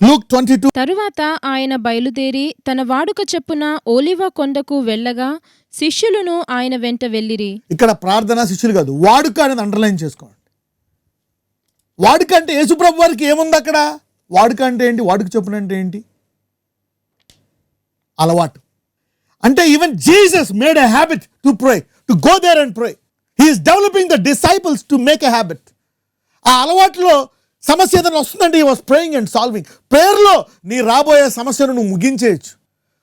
Luke 22. తరువాత ఆయన బయలుదేరి తన వాడుక చెప్పున ఓలివ కొండకు వెళ్ళగా శిష్యులను ఆయన వెంట వెళ్ళిరి. ఇక్కడ ప్రార్థన శిష్యులు కాదు, వాడుక అనేది అండర్లైన్ చేసుకోండి. వాడుక అంటే యేసుప్రభు వారికి ఏముంది అక్కడ? వాడుక అంటే ఏంటి? వాడుక చెప్పున అంటే ఏంటి? అలవాటు. అంటే even Jesus made a habit to pray, to go there and pray. He is developing the disciples to make a habit. ఆ అలవాట్లో సమస్య ఏదైనా వస్తుందంటే he was praying and solving. ప్రేయర్లో నీ రాబోయే సమస్యను నువ్వు ముగించేయచ్చు.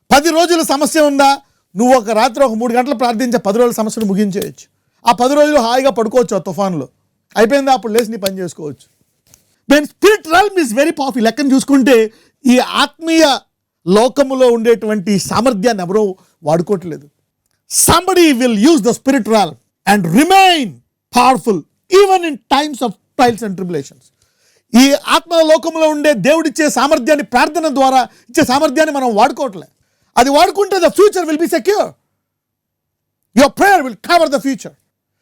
10 రోజుల సమస్య ఉందా, నువ్వు ఒక రాత్రి ఒక 3 గంటలు ప్రార్థించే 10 రోజుల సమస్యను ముగించేయచ్చు. ఆ 10 రోజులు హాయిగా పడుకోవచ్చు ఆ తుఫాన్లో. అయిపోయిందా, అప్పుడు లేచి నీ పని చేసుకోవచ్చు. Then spirit realm is very powerful. లెక్కను చూసుకుంటే ఈ ఆత్మీయ లోకములో ఉండేటువంటి సామర్థ్యాన్ని ఎవరో వాడుకోవట్లేదు. Somebody will use the spirit realm and remain powerful even in times of trials and tribulations. ఈ ఆత్మ లోకంలో ఉండే దేవుడిచ్చే సామర్థ్యాన్ని, ప్రార్థన ద్వారా ఇచ్చే సామర్థ్యాన్ని మనం వాడుకోవట్లేదు. అది వాడుకుంటే the future will be secure. Your prayer will cover the future.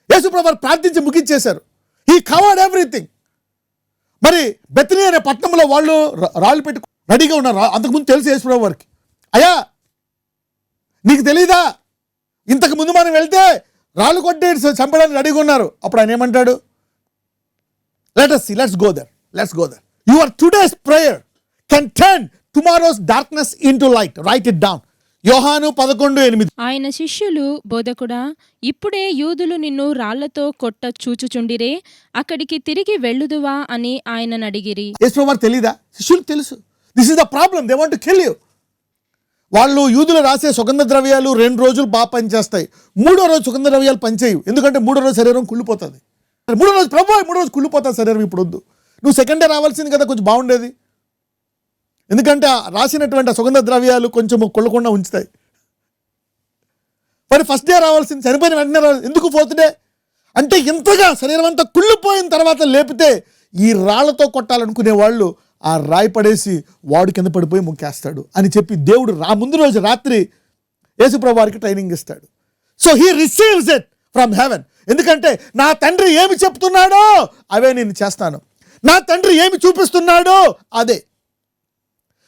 యేసుప్రభు ప్రార్థించి ముగించేశారు. He covered everything. మరి బెత్నీ అనే పట్టణంలో వాళ్ళు రాళ్ళు పెట్టి రెడీగా ఉన్నారు. అంతకుముందు తెలుసు యేసుప్రభు వారికి, అయ్యా నీకు తెలీదా, ఇంతకు ముందు మనం వెళ్తే రాళ్ళు కొట్టి చంపడానికి రెడీగా ఉన్నారు. అప్పుడు ఆయన ఏమంటాడు? Let's go there. Your today's prayer can turn tomorrow's darkness into light. Write it down. యోహాను 11:8. ఆయన శిష్యులు, బోధకుడా, ఇప్పుడే యూదులు నిన్ను రాళ్లతో కొట్ట చూచుచుండిరే, అక్కడికి తిరిగి వెళ్ళుదువా అని ఆయనను అడిగిరి. యేసుప్రభు వారికి తెలీదా? శిష్యులకు తెలుసు. This is the problem, they want to kill you. వాళ్ళు యూదులు రాసే సుగంధ ద్రవ్యాలు 2 రోజులు బాగా పనిచేస్తాయి. 3వ రోజు సుగంధ ద్రవ్యాలు పనిచేయవు. ఎందుకంటే 3వ రోజు శరీరం కుళ్ళిపోతుంది. 3వ రోజు ప్రభు 3వ రోజు కుళ్ళిపోతుంది శరీరం, ఇప్పుడు వద్దు, నువ్వు సెకండ్ డే రావాల్సింది కదా, కొంచెం బాగుండేది. ఎందుకంటే రాసినటువంటి సుగంధ ద్రవ్యాలు కొంచెం కొల్లకుండా ఉంచుతాయి. మరి ఫస్ట్ డే రావాల్సింది, చనిపోయిన వెంటనే రావాలి. ఎందుకు 4th డే? అంటే ఇంతగా శరీరం అంతా కుళ్ళిపోయిన తర్వాత లేపితే ఈ రాళ్లతో కొట్టాలనుకునే వాళ్ళు ఆ రాయి పడేసి వాడు కింద పడిపోయి ముక్కేస్తాడు అని చెప్పి దేవుడు ముందు రోజు రాత్రి యేసుప్రభు వారికి ట్రైనింగ్ ఇస్తాడు. So he receives it from heaven. ఎందుకంటే నా తండ్రి ఏమి చెప్తున్నాడో అవే నేను చేస్తాను, నా తండ్రి ఏమి చూపిస్తున్నాడో అదే.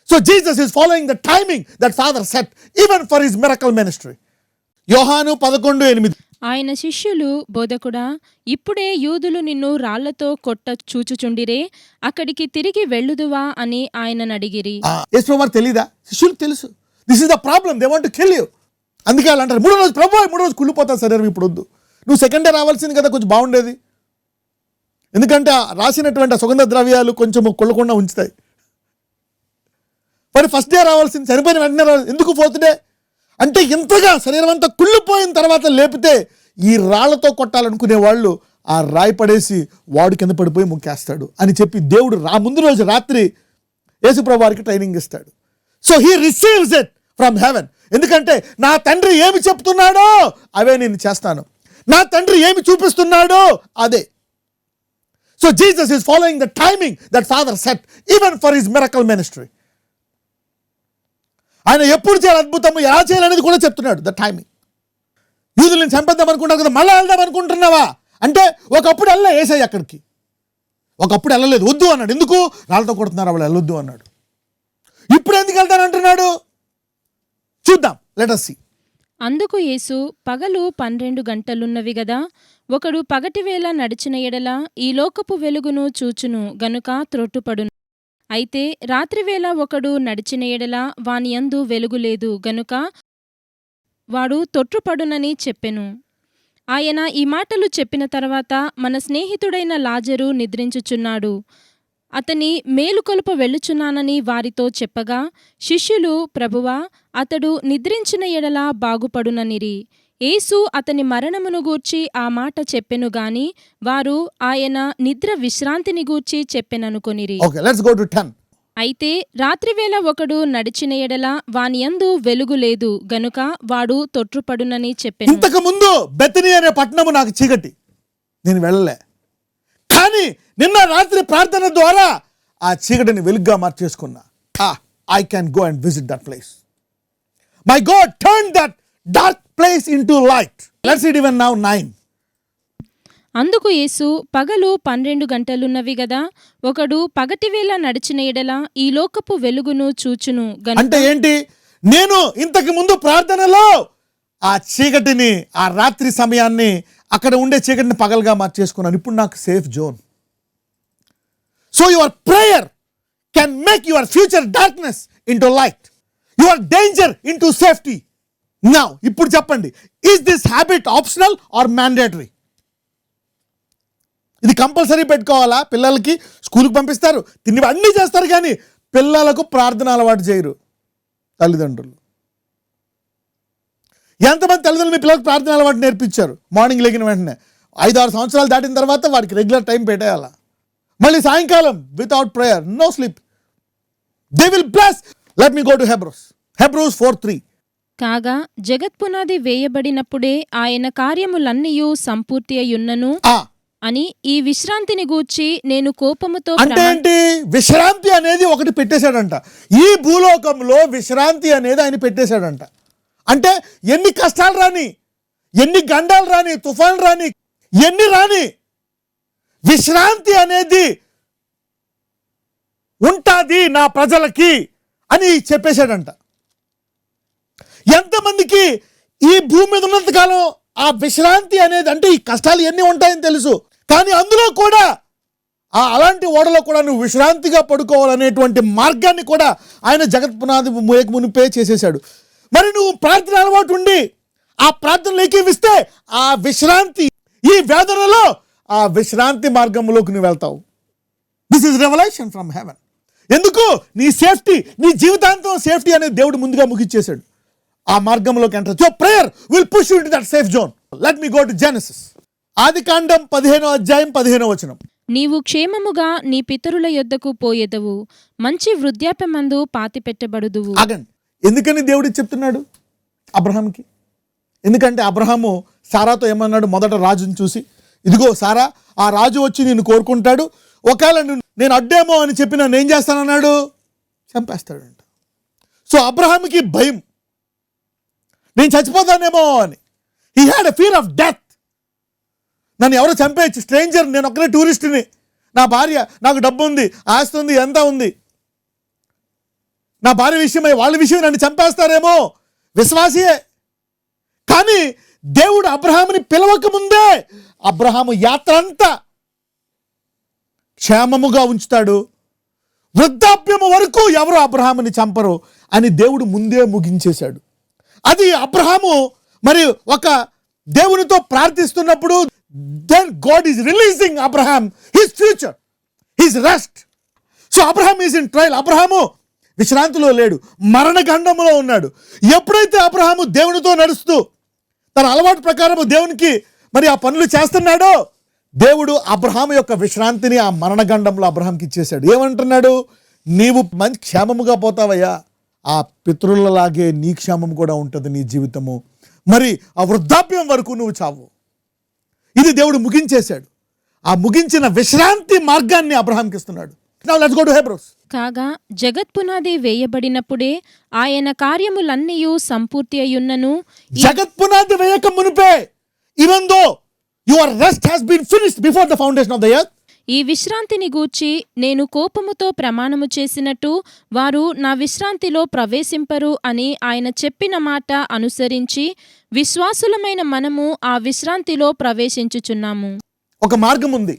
So Jesus is following the timing that father set even for his miracle ministry. యోహాను 11:8. ఆయన శిష్యులు, బోధకుడా, ఇప్పుడే యూదులు నిన్ను రాళ్లతో కొట్ట చూచుచుండిరే, అక్కడికి తిరిగి వెళ్ళుదువా అని ఆయనను అడిగిరి. యేసుప్రభు వారికి తెలీదా? శిష్యులకు తెలుసు. This is the problem, they want to kill you. అందుకే వాళ్ళు అంటారు, 3వ రోజు ప్రభు 3వ రోజు కుళ్ళిపోతుంది శరీరం, ఇప్పుడు వద్దు, నువ్వు సెకండ్ డే రావాల్సింది కదా, కొంచెం బాగుండేది. ఎందుకంటే రాసినటువంటి సుగంధ ద్రవ్యాలు కొంచెం కొల్లకుండా ఉంచుతాయి. మరి ఫస్ట్ డే రావాల్సింది, చనిపోయిన వెంటనే రావాలి. ఎందుకు 4th డే? అంటే ఇంతగా శరీరం అంతా కుళ్ళిపోయిన తర్వాత లేపితే ఈ రాళ్లతో కొట్టాలనుకునే వాళ్ళు ఆ రాయి పడేసి వాడు కింద పడిపోయి ముక్కేస్తాడు అని చెప్పి దేవుడు ముందు రోజు రాత్రి యేసుప్రభు వారికి ట్రైనింగ్ ఇస్తాడు. So he receives it from heaven. ఎందుకంటే నా తండ్రి ఏమి చెప్తున్నాడో అవే నేను చేస్తాను, నా తండ్రి ఏమి చూపిస్తున్నాడో అదే. So Jesus is following the timing that father set even for his miracle ministry. ఆయన ఎప్పుడు చేయాలి అద్భుతము, ఎలా చేయాలనేది కూడా చెప్తున్నాడు, ద టైమింగ్. యూదులను చంపేద్దాం అనుకుంటారు కదా, మళ్ళీ వెళ్దాం అనుకుంటున్నావా అంటే, ఒకప్పుడు వెళ్ళలే యేసయ్య అక్కడికి, ఒకప్పుడు వెళ్ళలేదు, వద్దు అన్నాడు. ఎందుకు? రాళ్ళతో కొడుతున్నారు, వాళ్ళు వెళ్ళొద్దు అన్నాడు. ఇప్పుడు ఎందుకు వెళ్తానంటున్నాడు? చూద్దాం, లెట్ us see. అందుకు యేసు, పగలు 12 గంటలున్నవి గదా, ఒకడు పగటివేళ నడిచిన ఎడల ఈ లోకపు వెలుగును చూచును గనుక త్రొట్టుపడును. అయితే రాత్రివేళ ఒకడు నడిచిన ఎడల వాని యందు వెలుగులేదు గనుక వాడు తొట్రుపడునని చెప్పెను. ఆయన ఈ మాటలు చెప్పిన తర్వాత మన స్నేహితుడైన లాజరు నిద్రించుచున్నాడు, అతని మేలుకొలుప వెళ్ళుచున్నానని వారితో చెప్పగా, శిష్యులు, ప్రభువా, అతడు నిద్రించిన ఎడల బాగుపడుననిరి. యేసు అతని మరణమును గూర్చి ఆ మాట చెప్పెను గాని వారు ఆయన నిద్ర విశ్రాంతిని గూర్చి చెప్పెననుకొనిరి. Okay, let's go to 10. అయితే రాత్రివేళ ఒకడు నడిచిన ఎడల వాని యందు వెలుగు లేదు గనుక వాడు తొట్రుపడునని చెప్పెను. ఇంతకు ముందు బెతనీ అనే పట్టణము నాకు చీకటి, నేను వెళ్ళలే. కానీ నిన్న రాత్రి ప్రార్థన ద్వారా ఆ చీకటిని వెలుగుగా మార్చేసుకున్నా. I can go and visit that place. My God turned that dark place into light. Let's read even now 9. అందుకు యేసు, పగలు 12 గంటలున్నవి గదా, ఒకడు పగటివేళ నడిచిన ఎడల ఈ లోకపు వెలుగును చూచును గనుక. అంటే ఏంటి? నేను ఇంతకు ముందు ప్రార్థనలో ఆ చీకటిని, ఆ రాత్రి సమయాన్ని, అక్కడ ఉండే చీకటిని పగలుగా మార్చేసుకున్నాను. ఇప్పుడు నాకు safe zone. So your prayer can make your future darkness into light, your danger into safety. Now ఇప్పుడు చెప్పండి, is this habit optional or mandatory? ఇది కంపల్సరీ పెట్టుకోవాలా? పిల్లలకి స్కూల్కి పంపిస్తారు, తిని అన్నీ చేస్తారు, కానీ పిల్లలకు ప్రార్థన అలవాటు చేయరు తల్లిదండ్రులు. ఎంతమంది తల్లిదండ్రులు మీ పిల్లలకు ప్రార్థన అలవాటు నేర్పించారు? మార్నింగ్ లేగిన వెంటనే 5-6 సంవత్సరాలు దాటిన తర్వాత వాడికి రెగ్యులర్ టైం పెట్టేయాలా. మళ్ళీ సాయంకాలం without prayer, no sleep, they will bless. Let me go to Hebrews 4:3. కాగా జగత్పునాది వేయబడినప్పుడే ఆయన కార్యములన్నీయు సంపూర్తి అయ్యున్నను అని ఈ విశ్రాంతిని గూర్చి నేను కోపముతో. అంటే ఏంటి? విశ్రాంతి అనేది ఒకటి పెట్టేశాడంట. ఈ భూలోకంలో విశ్రాంతి అనేది ఆయన పెట్టేశాడంట. అంటే ఎన్ని కష్టాలు రాని, ఎన్ని గండాలు రాని, తుఫాన్లు రాని, ఎన్ని రాని, విశ్రాంతి అనేది ఉంటాది నా ప్రజలకి అని చెప్పేశాడంట. ఎంతమందికి ఈ భూమి మీద ఉన్నంతకాలం ఆ విశ్రాంతి అనేది, అంటే ఈ కష్టాలు ఎన్ని ఉంటాయని తెలుసు, కానీ అందులో కూడా అలాంటి ఓడలో కూడా నువ్వు విశ్రాంతిగా పడుకోవాలనేటువంటి మార్గాన్ని కూడా ఆయన జగత్పునాది మునిపే చేసేశాడు. మరి నువ్వు ప్రార్థన అలవాటు ఉండి ఆ ప్రార్థనలు ఏకీవిస్తే ఆ విశ్రాంతి, ఈ వేదనలో ఆ విశ్రాంతి మార్గంలోకి నువ్వు వెళ్తావు. This is revolution from heaven. ఎందుకు? నీ సేఫ్టీ, నీ జీవితాంతం సేఫ్టీ అనేది దేవుడు ముందుగా ముగిచ్చేశాడు. ఆ మార్గంలోకి enter. So prayer will push you into that safe zone. Let me go to Genesis. ఆదికాండం 15:15. నీవు క్షేమముగా నీ పితరుల యొద్దకు పోయేదవు, మంచి వృద్ధాప్యమందు పాతిపెట్టబడుదువు. ఆగండి, ఎందుకని దేవుడు చెప్తున్నాడు అబ్రహాంకి? ఎందుకంటే అబ్రహాము సారాతో ఏమన్నాడు? మొదట రాజుని చూసి, ఇదిగో సారా, ఆ రాజు వచ్చి నిన్ను కోరుకుంటాడు, ఒకవేళ నేను అడ్డేమో అని చెప్పి నన్ను ఏం చేస్తానన్నాడు? చంపేస్తాడంట. సో అబ్రహాంకి భయం, నేను చచ్చిపోతానేమో అని. He had a fear of death. నన్ను ఎవరో చంపేయచ్చు, స్ట్రేంజర్, నేను ఒక్కనే టూరిస్ట్ని, నా భార్య, నాకు డబ్బు ఉంది, ఆస్తి ఉంది, ఎంత ఉంది, నా భార్య విషయమై వాళ్ళ విషయం నన్ను చంపేస్తారేమో. విశ్వాసియే, కానీ దేవుడు అబ్రహాముని పిలవక ముందే అబ్రహాము యాత్ర అంతా క్షేమముగా ఉంచుతాడు. వృద్ధాప్యము వరకు ఎవరు అబ్రహాముని చంపరు అని దేవుడు ముందే ముగించేశాడు. అది అబ్రహాము మరి ఒక దేవునితో ప్రార్థిస్తున్నప్పుడు, then God is releasing Abraham his future, his rest. So Abraham is in trial. Abraham విశ్రాంతిలో లేడు, మరణగండంలో ఉన్నాడు. ఎప్పుడైతే అబ్రహాము దేవునితో నడుస్తూ తన అలవాటు ప్రకారం దేవునికి మరి ఆ పనులు చేస్తున్నాడో, దేవుడు అబ్రహాము యొక్క విశ్రాంతిని ఆ మరణగండంలో అబ్రహాంకి ఇచ్చేశాడు. ఏమంటున్నాడు? నీవు మంచి క్షేమముగా పోతావయ్యా, ఆ పితరులలాగే నీ క్షేమం కూడా ఉంటుంది నీ జీవితము, మరి ఆ వృద్ధాప్యం వరకు నువ్వు చావు. ఇది దేవుడు ముగించేశాడు. ఆ ముగించిన విశ్రాంతి మార్గాన్ని అబ్రహాంకి ఇస్తున్నాడు. Now let's go to Hebrews. కాగా జగత్పునాది వేయబడినప్పుడే ఆయన కార్యములన్నీయు సంపూర్తి అయ్యున్నను. జగత్పునాది వేయక మునిపే, even though your rest has been finished before the foundation of the earth, ఈ విశ్రాంతిని గూర్చి నేను కోపముతో ప్రమాణము చేసినట్టు వారు నా విశ్రాంతిలో ప్రవేశింపరు అని ఆయన చెప్పిన మాట అనుసరించి విశ్వాసులమైన మనము ఆ విశ్రాంతిలో ప్రవేశించుచున్నాము. ఒక మార్గం ఉంది,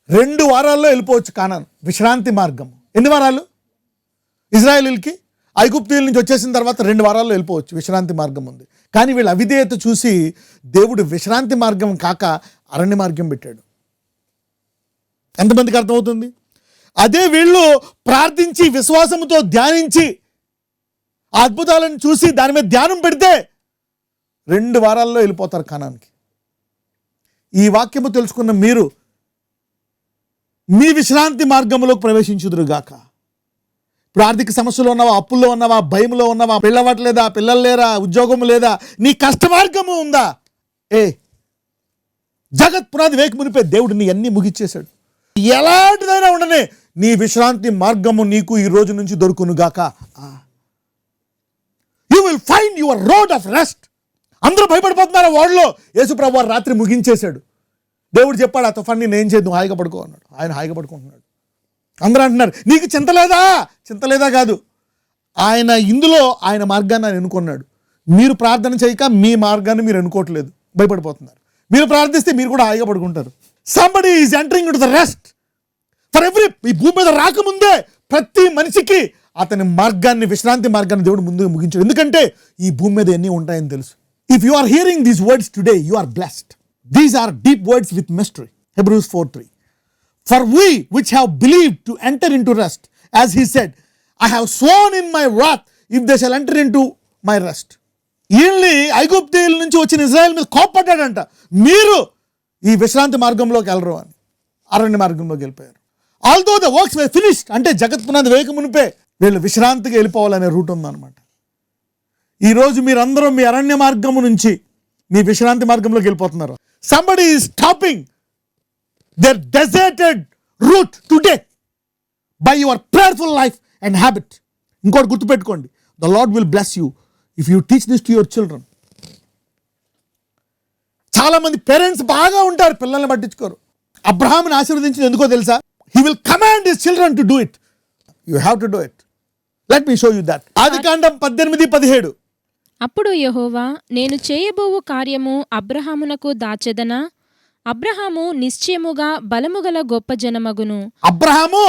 2 వారాల్లో వెళ్ళిపోవచ్చు కానాన్. విశ్రాంతి మార్గం. ఎన్ని వారాలు? ఇజ్రాయేలీలకి ఐగుప్తీయుల నుంచి వచ్చేసిన తర్వాత 2 వారాల్లో వెళ్ళిపోవచ్చు. విశ్రాంతి మార్గం ఉంది. కానీ వీళ్ళ అవిధేయత చూసి దేవుడు విశ్రాంతి మార్గం కాక అరణ్య మార్గం పెట్టాడు. ఎంతమందికి అర్థమవుతుంది? అదే వీళ్ళు ప్రార్థించి విశ్వాసంతో ధ్యానించి ఆ అద్భుతాలను చూసి దాని మీద ధ్యానం పెడితే 2 వారాల్లో వెళ్ళిపోతారు కానాన్కి. ఈ వాక్యము తెలుసుకున్న మీరు మీ విశ్రాంతి మార్గంలోకి ప్రవేశించుదురుగాక. ఇప్పుడు ఆర్థిక సమస్యలు ఉన్నావా, అప్పుల్లో ఉన్నావా, భయంలో ఉన్నావా, పిల్లవట్లేదా, పిల్లలు లేరా, ఉద్యోగం లేదా, నీ కష్ట మార్గము ఉందా? జగత్ పునాది వేకి మునిపే దేవుడు నీ అన్ని ముగిచ్చేశాడు. ఎలాంటిదైనా ఉండనే నీ విశ్రాంతి మార్గము నీకు ఈ రోజు నుంచి దొరుకునుగాక. You will find your road of rest. అందరూ భయపడిపోతున్నారు. వాడిలో యేసు ప్రభువు రాత్రి ముగించేశాడు. దేవుడు చెప్పాడు ఆ తుఫాన్ని నేను చేయదు, నువ్వు హాయిగా పడుకో అన్నాడు. ఆయన హాయిగా పడుకుంటున్నాడు. అందరూ అంటున్నారు నీకు చింత లేదా కాదు, ఆయన ఇందులో ఆయన మార్గాన్ని ఆయన ఎన్నుకున్నాడు. మీరు ప్రార్థన చేయక మీ మార్గాన్ని మీరు ఎన్నుకోవట్లేదు, భయపడిపోతున్నారు. మీరు ప్రార్థిస్తే మీరు కూడా హాయిగా పడుకుంటారు. Somebody is entering into the rest for every. ఈ భూమి మీద రాకముందే ప్రతి మనిషికి అతని మార్గాన్ని, విశ్రాంతి మార్గాన్ని దేవుడు ముందు ముగించాడు. ఎందుకంటే ఈ భూమి మీద ఎన్ని ఉంటాయని తెలుసు. If you are hearing these words today, you are blessed. These are deep words with mystery. Hebrews 4:3. For we which have believed to enter into rest, as he said, I have sworn in my wrath if they shall enter into my rest. వీళ్ళని ఐగుప్తీయుల నుంచి వచ్చిన Israel మీద కోప్పడ్డాడంట, మీరు ఈ విశ్రాంతి మార్గంలోకి వెళ్ళరు అని. అరణ్య మార్గంలోకి వెళ్ళిపోయారు. Although the works were finished, అంటే జగత్ పునాది వేయక మునిపే వీళ్ళు విశ్రాంతికి వెళ్ళిపోవాలనే రూట్ ఉందన్నమాట. ఈరోజు మీరందరూ మీ అరణ్య మార్గము నుంచి మీ విశ్రాంతి మార్గంలోకి వెళ్ళిపోతున్నారు. Somebody is stopping their deserted route today by your prayerful life and habit. ఇంకోటి గుర్తుపెట్టుకోండి, the Lord will bless you if you teach this to your children. చాలా మంది పేరెంట్స్ బాగా ఉంటారు, పిల్లల్ని పట్టించుకోరు. అబ్రహాముని ఆశీర్వదించింది ఎందుకో తెలుసా? he will command his children to do it. you have to do it. let me show you that. ఆదికాండం 18:17. అప్పుడు యెహోవా, నేను చేయబోవు కార్యము అబ్రహామునకు దాచెదనా? అబ్రహాము నిశ్చయముగా బలముగల గొప్ప జనమగును. అబ్రహాము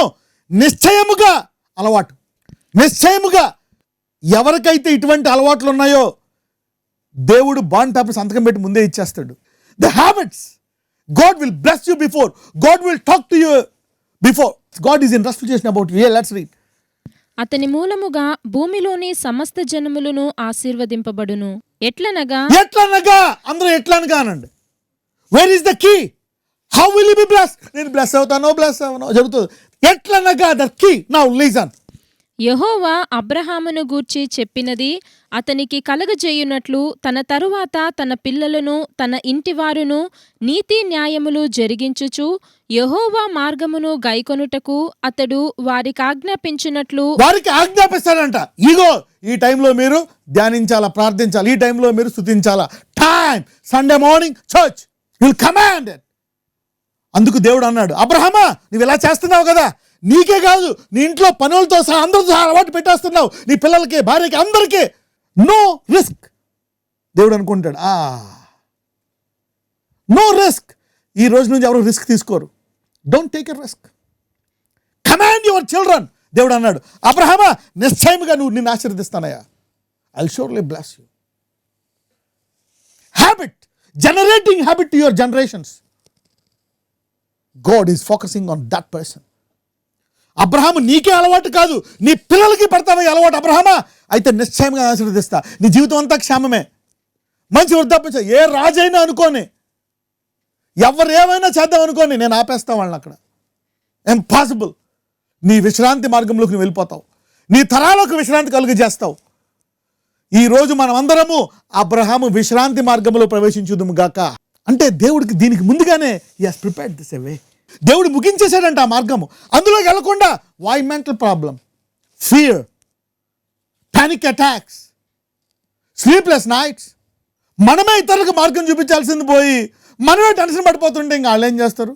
నిశ్చయముగా అలవాటు, నిశ్చయముగా ఎవరికైతే ఇటువంటి అలవాట్లు ఉన్నాయో దేవుడు బాండ్ పేపర్ సంతకం పెట్టి ముందే ఇచ్చేస్తాడు. The habits God will bless you before, God will talk to you before. God is investigation about you. Let's read. అతని మూలముగా భూమిలోని సమస్త జనములను ఆశీర్వదింపబడును. ఎట్లనగా అందరూ ఎట్లనగా అనండి. Where is the key? How will you be blessed? నేను బ్లెస్ అవుతానో జరుగుతుంది. ఎట్లనగా the key. Now listen. Jehovah అబ్రహామును గూర్చి చెప్పినది అతనికి కలగజేయునట్లు తన తరువాత తన పిల్లలను తన ఇంటివారును నీతి న్యాయములు జరిగించుచు యెహోవా మార్గమును గైకొనుటకు అతడు వారికి ఆజ్ఞాపిస్తాడంట. ఇగో ఈ టైంలో మీరు ధ్యానించాలా, ప్రార్థించాలి, ఈ టైంలో మీరు స్తుతించాలా. Time Sunday morning church will command it. అందుకు దేవుడు అన్నాడు, అబ్రహామా నువ్వు ఇలా చేస్తున్నావు కదా, నీకే కాదు నీ ఇంట్లో పనులతో సహా అందరితో సహా అలవాటు పెట్టేస్తున్నావు, నీ పిల్లలకి, భార్యకి, అందరికీ. No risk. దేవుడు అనుకుంటాడు, నో రిస్క్. ఈ రోజు నుంచి ఎవరు రిస్క్ తీసుకోరు. Don't take a risk. Command your children. దేవుడు అన్నాడు, అబ్రహామా నిశ్చయముగా నువ్వు నిన్ను ఆశీర్వదిస్తానయ్యా. I will surely bless you. Habit, generating habit to your generations. God is focusing on that person. Abraham నీకే అలవాటు కాదు, నీ పిల్లలకి పడతావే అలవాటు. అబ్రహామా అయితే నిశ్చయంగా ఆశీర్వదిస్తా, నీ జీవితం అంతా క్షేమమే, మంచి వృద్ధాప్యం. ఏ రాజైనా అనుకోని, ఎవరు ఏమైనా చేద్దాం అనుకోని, నేను ఆపేస్తా వాళ్ళని అక్కడ. ఇంపాసిబుల్. నీ విశ్రాంతి మార్గంలోకి నువ్వు వెళ్ళిపోతావు, నీ తరాలకు విశ్రాంతి కలుగు చేస్తావు. ఈరోజు మనం అందరము అబ్రహాము విశ్రాంతి మార్గంలో ప్రవేశించుదుము గాక. అంటే దేవుడికి దీనికి ముందుగానే he has prepared this way. దేవుడు ముగించేశాడంట ఆ మార్గము. అందులోకి వెళ్ళకుండా why mental problem, fear, panic attacks, sleepless nights. మనమే ఇతరులకు మార్గం చూపించాల్సింది పోయి మనమే టెన్షన్ పడిపోతుంటే ఇంకా వాళ్ళు ఏం చేస్తారు?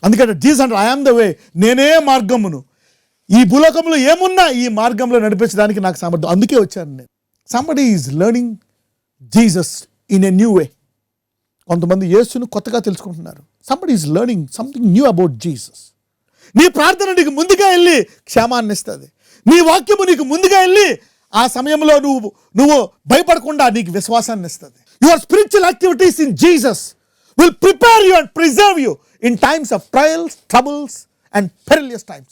అందుకంటే జీసస్ అంటే ఐ ఆమ్ ద వే, నేనే మార్గమును, ఈ భూలోకంలో ఏమున్నా ఈ మార్గంలో నడిపించడానికి నాకు సామర్థ్యం, అందుకే వచ్చాను నేను. Somebody is learning Jesus in a new way. కొంతమంది యేసును కొత్తగా తెలుసుకుంటున్నారు. Somebody is learning something new about Jesus. నీ ప్రార్థన నీకు ముందుగా వెళ్ళి క్షేమాన్ని ఇస్తుంది. నీ వాక్యము నీకు ముందుగా వెళ్ళి ఆ సమయంలో నువ్వు భయపడకుండా నీకు విశ్వాసాన్ని ఇస్తుంది. Your spiritual activities in Jesus will prepare you and preserve you in times of trials, troubles and perilous times.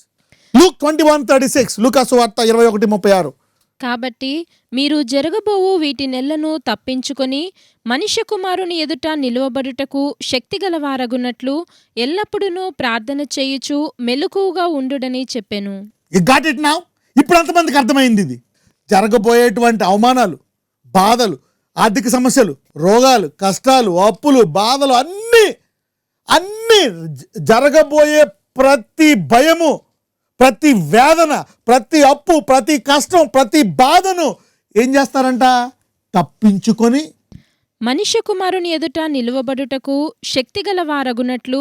Luke 21:36, లూకాసు వార్త 21:36. కాబట్టి మీరు జరగబోవు వీటి నెలను తప్పించుకొని మనుష్య కుమారుని ఎదుట నిలువబడుటకు శక్తిగలవారగున్నట్లు ఎల్లప్పుడూ ప్రార్థన చేయుచు మెలకువగా ఉండుడని చెప్పెను. You got it now? ఇప్పుడు అంతమందికి అర్థమైంది. ఇది జరగబోయేటువంటి అవమానాలు, బాధలు, ఆర్థిక సమస్యలు, రోగాలు, కష్టాలు, అప్పులు, బాధలు అన్నీ జరగబోయే ప్రతి భయము, ప్రతి వేదన, ప్రతి అప్పు, ప్రతి కష్టం, ప్రతి బాధను ఏం చేస్తారంట? తప్పించుకొని మనుష్య కుమారుని ఎదుట నిలువబడుటకు శక్తిగల వారగునట్లు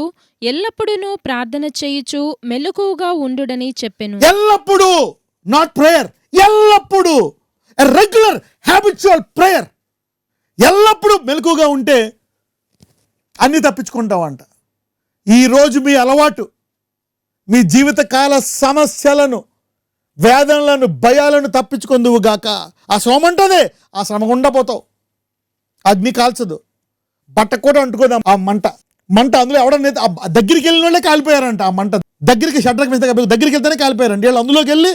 ఎల్లప్పుడూ ప్రార్థన చేయుచు మెలకువగా ఉండుడని చెప్పెను. ఎల్లప్పుడూ, నాట్ ప్రేయర్, ఎల్లప్పుడూ రెగ్యులర్ హ్యాబిచువల్ ప్రేయర్. ఎల్లప్పుడూ మెలకుగా ఉంటే అన్ని తప్పించుకుంటావంట. ఈరోజు మీ అలవాటు మీ జీవితకాల సమస్యలను, వేదనలను, భయాలను తప్పించుకుందువు గాక. ఆ శ్రమ ఉంటుందే, ఆ శ్రమ గుండా పోతావు. అగ్ని కాల్చదు, బట్ట కూడా అంటుకోదు ఆ మంట. అందులో ఎవడన్నా దగ్గరికి వెళ్ళిన వాళ్ళే కాలిపోయారంట. ఆ మంట దగ్గరికి షడ్రక్ మీద దగ్గరికి వెళ్తేనే కాలిపోయారంట. వీళ్ళు అందులోకి వెళ్ళి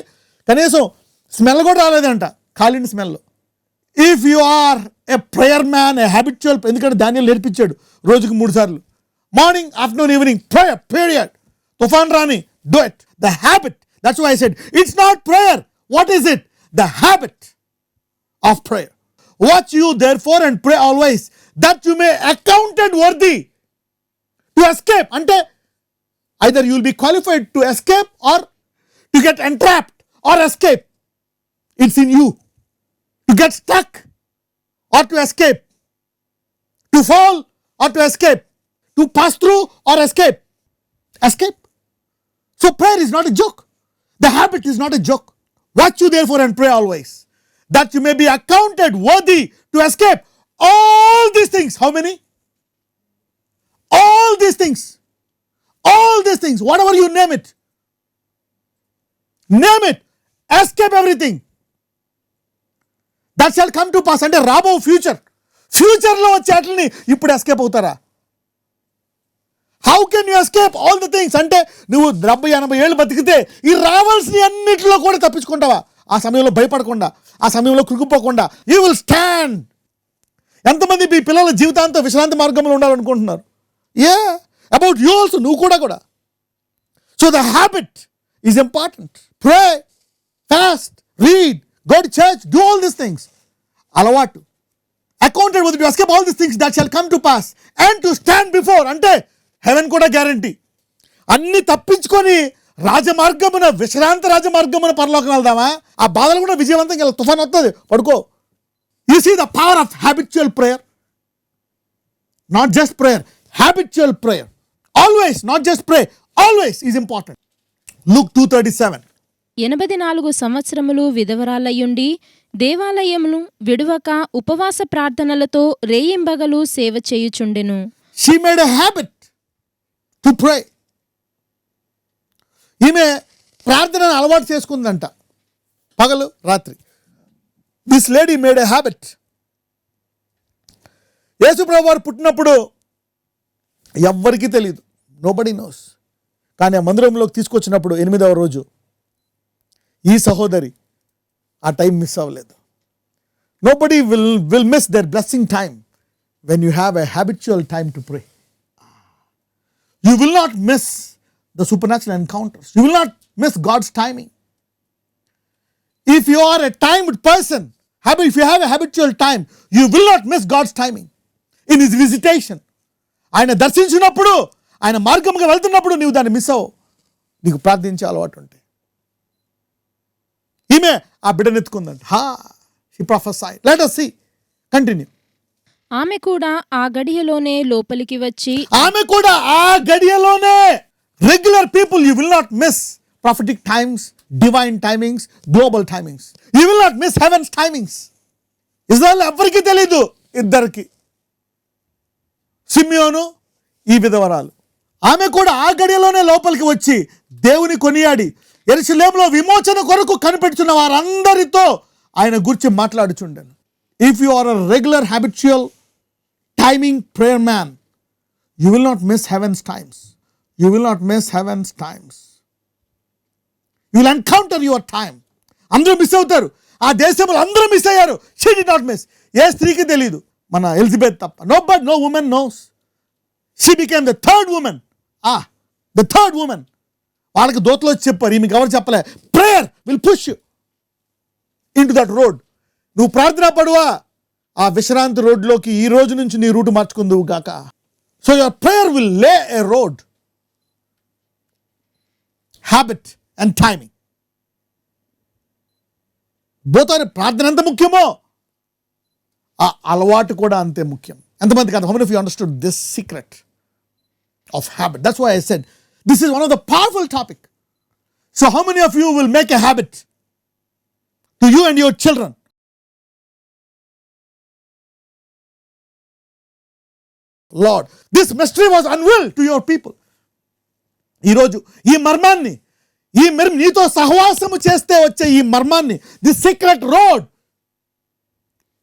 కనీసం స్మెల్ కూడా రాలేదంట, కాలిన smell. If you are a prayer man, a habitual, ఎందుకంటే దానియల్ నేర్పించాడు రోజుకు 3 సార్లు, morning, afternoon, evening, prayer, period. తుఫాన్ రాని, do it. The habit, that's why I said it's not prayer. What is it? The habit of prayer. Watch you therefore and pray always, that you may accounted worthy to escape. Ante either you will be qualified to escape or to get entrapped or escape. It's in you to get stuck or to escape, to fall or to escape, to pass through or escape. So prayer is not a joke. The habit is not a joke. Watch you therefore and pray always, that you may be accounted worthy to escape all these things. How many? All these things. Whatever you name it. Escape everything. That shall come to pass. అంటే రాబో ఫ్యూచర్లో వచ్చే వాటిని ఇప్పుడు escape అవుతారా? How can you escape all the things? అంటే నువ్వు 70-80 ఏళ్ళు బతికితే ఈ రావాల్సిన అన్నిటిలో కూడా తప్పించుకుంటావా? ఆ సమయంలో భయపడకుండా, ఆ సమయంలో కృంగిపోకుండా యూ విల్ స్టాండ్. ఎంతమంది మీ పిల్లల జీవితాంతం విశ్రాంతి మార్గంలో ఉండాలనుకుంటున్నారు? అబౌట్ యూ ఆల్సో, నువ్వు కూడా. So the habit is important. Pray, fast, read, go to church, do all these things. అలవాటు. Accounted with to escape all these things that shall come to pass and to stand before. అంటే heaven కూడా guarantee. అన్ని తప్పించుకొని రాజమార్గమున, విశ్రాంతి రాజమార్గమున పరలోకం వెళ్దామా? ఆ బాధలు కూడా విజయవంతంగా తుఫాన్ వస్తుంది, పడుకో. You see the power of habitual prayer. Not just prayer, habitual prayer. Always, not just pray, always is important. Luke 2:37. 84 సంవత్సరములు విధవరాలయ్యుండి దేవాలయమును విడువక ఉపవాస ప్రార్థనలతో రేయింబగలు సేవ చేయుచుండెను. She made a habit to pray. ఈమె ప్రార్థనను అలవాటు చేసుకుందంట, పగలు రాత్రి. This lady made a habit. యేసుప్రభు వారు పుట్టినప్పుడు ఎవ్వరికీ తెలియదు, నోబడీ నోస్. కానీ ఆ మందిరంలోకి తీసుకొచ్చినప్పుడు 8వ రోజు ఈ సహోదరి ఆ టైం మిస్ అవ్వలేదు. Nobody will miss their blessing time when you have a habitual time to pray. You will not miss the supernatural encounters. You will not miss God's timing. If you are a timed person, if you have a habitual time, you will not miss God's timing in His visitation. ఆయన దర్శించినప్పుడు, ఆయన మార్గంగా వెళ్తున్నప్పుడు నీవు దాన్ని miss అవ్వవు, నీకు ప్రార్థించే అలవాటు ఉంటే. ఈమె ఆ బిడ్డనెత్తుకుందంట. She prophesied. Let us see. Continue. ఆమె కూడా ఆ గడియలోనే లోపలికి వచ్చి, regular people, you will not miss prophetic times, divine timings, global timings. You will not miss heaven's timings. Israel ఎవరికి తెలీదు, ఇద్దరికి, సిమియోను, ఈ విధవరాలు. ఆమె కూడా ఆ గడియలోనే లోపలికి వచ్చి దేవుని కొనియాడి యెరూషలేములో విమోచన కొరకు కనిపెడుతున్న వారందరితో ఆయన గురించి మాట్లాడుచుండెను. If you are a regular habitual timing prayer man, you will not miss heaven's times. You will not miss heaven's times. You will encounter your time. అందరూ మిస్ అవుతారు. ఆ దేశంలో అందరూ మిస్ అయ్యారు. She did not miss. ఏ స్త్రీకి తెలియదు, మన Elizabeth తప్ప. No woman knows. She became the third woman. The third woman. వాళ్ళకి దూతలు వచ్చి చెప్పారు, ఈమెకి ఎవరు చెప్పలే. Prayer will push you into that road. నువ్వు ప్రార్థన పడువా, ఆ విశ్రాంతి రోడ్లోకి ఈ రోజు నుంచి నీ రూటు మార్చుకుందువు గాక. So your prayer will lay a road. Habit and timing. Both are. ప్రార్థన ఎంత ముఖ్యమో ఆ అలవాటు కూడా అంతే ముఖ్యం. ఎంతమంది కాదు? How many of you understood this secret of habit? That's why I said this is one of the powerful topic. So how many of you will make a habit to you and your children? Lord, this mystery was unveiled to your people. ఈరోజు ఈ మర్మాన్ని, నీతో సహవాసము చేస్తే వచ్చే ఈ మర్మాన్ని, the secret road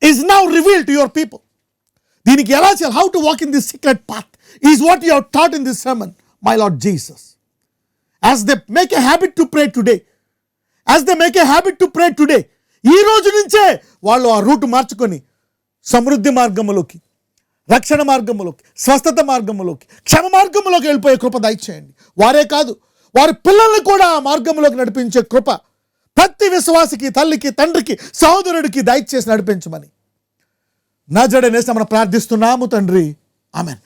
is now revealed to your people. దీనికి ఎలా చేయాలి, how to walk in this secret path is what you have taught in this sermon, my lord Jesus. As they make a habit to pray today, ఈ రోజు నుంచే వాళ్ళు ఆ route మార్చుకొని సమృద్ధి మార్గములోకి, రక్షణ మార్గములోకి, స్వస్థత మార్గములోకి, క్షమ మార్గములోకి వెళ్ళిపోయే కృప దయచేయండి. వారే కాదు, వారి పిల్లల్ని కూడా ఆ మార్గంలోకి నడిపించే కృప ప్రతి విశ్వాసికి, తల్లికి, తండ్రికి, సహోదరుడికి దయచేసి నడిపించమని నజరేయుడైన యేసు మనం ప్రార్థిస్తున్నాము తండ్రి. ఆమేన్.